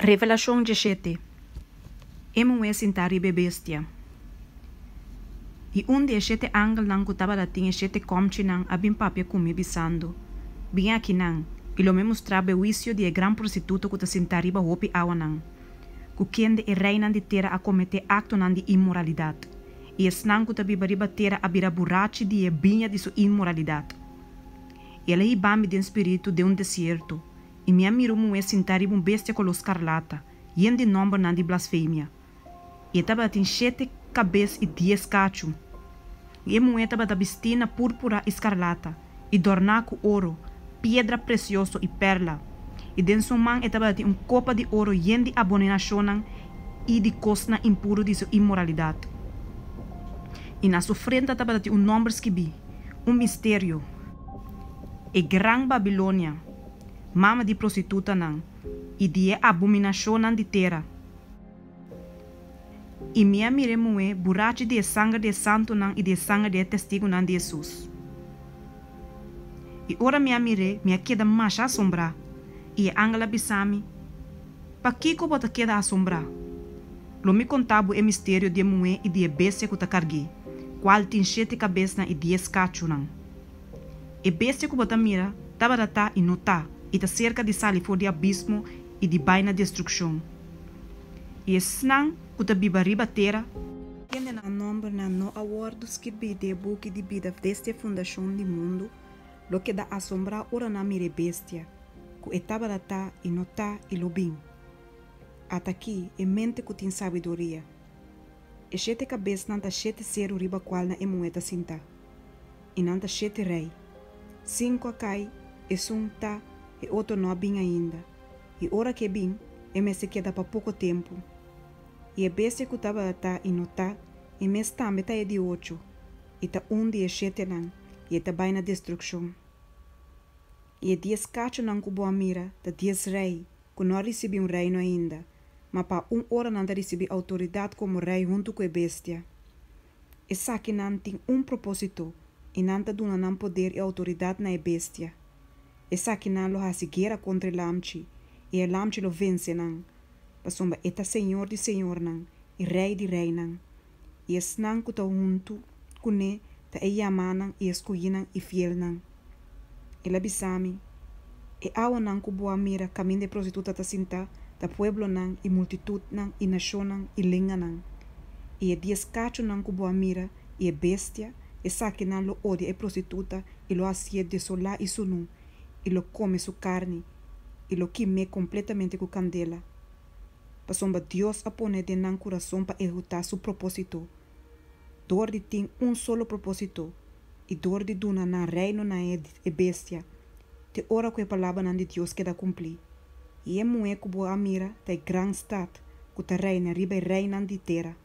Revelação 17. Emo é sentari bestia. E dia sete angel nang kutaba dating sete comchi nang abim papia kumi bisando. Bem aqui nang, ilo me mostrava o juízo de gran prostituta que sentari ba hopi awa nang. Ku kende e reina de terra a cometer acto nang de imoralidade. E es nang kuta bibariba terra a bira burachi de e binha de sua imoralidade. Ela ibambi de espírito de deserto. E minha mirumu é sentari bestia com escarlata. E de nome nang de blasfêmia. E estava tem 7 cabeças e 10 cachos. E a mulher estava vestida púrpura escarlata, e adornada com ouro, pedra preciosa e perla. E dentro sua mão estava uma copa de ouro cheia de abominação e de coisa impura de sua imoralidade. E na sua frente estava nome escrito, mistério. E Gran Babilônia, mama de prostituta, e de abominação de terra. E minha miremo é burachi de sangue de santo e de sangue de testigo de Jesus. E ora minha minha queda mais assombrar. E a angela bisami. Pa que bota queda assombrar? Lo me contava o mistério de moe e de bestia que ta carguei. Qual tem 7 cabeças e 10 cachos. E bestia que bota mira, tava data e nota, e ta cerca de sali for de abismo e de baina destruição. E snang kuta bibariba terra. Kende na nombre na no awardos que bide book de vida desta fundação do mundo, lo que dá assombrar ora na mire bestia, ku etaba data e nota e lobin. Ata aqui é mente que tem sabedoria. E 7 cabeças nanta 7 ser riba qual na emueta sinta. E nanta 7 rei. 5 acai, e sunta, e outro não bem ainda. E ora que bem, e me se queda para pouco tempo. E a bestia que estava a e notar, e mês também está de 8, e está dia 7 não, e está bem na destruição. E a 10 cachos não que boa mira, da 10 rei, que não recebeu reino ainda, mas para hora não recebeu autoridade como rei junto com a bestia. E sabe não tem propósito, e não está dando poder e autoridade na bestia. E sabe não lo hace guerra contra o lamchi, e o lamchi lo vence não. Pasomba eta senhor de senhor nang, e rei de rei nang. E es nang kuta junto, kune, ta e yamanang, e escolhi nang, e fiel nang. E la bisami, e awa nang kuboa mira, caminho de prostituta ta sinta, ta pueblo nang, e multitud nang, e nação nang, e linga nang. E 10 cacho nang kuboa mira, e bestia, e saque nang lo odia e prostituta, e lo hacia de sola e sunu, e lo come su carne, e lo quime completamente com candela. Pasomba Deus a pone de nan coração para executar seu propósito. Dor de tem solo propósito. E dor de duna na reino na e bestia. Te ora que a palavra nan de Deus que da cumprir. E é moe que boa mira da gran stad que ta reina riba reina de terra.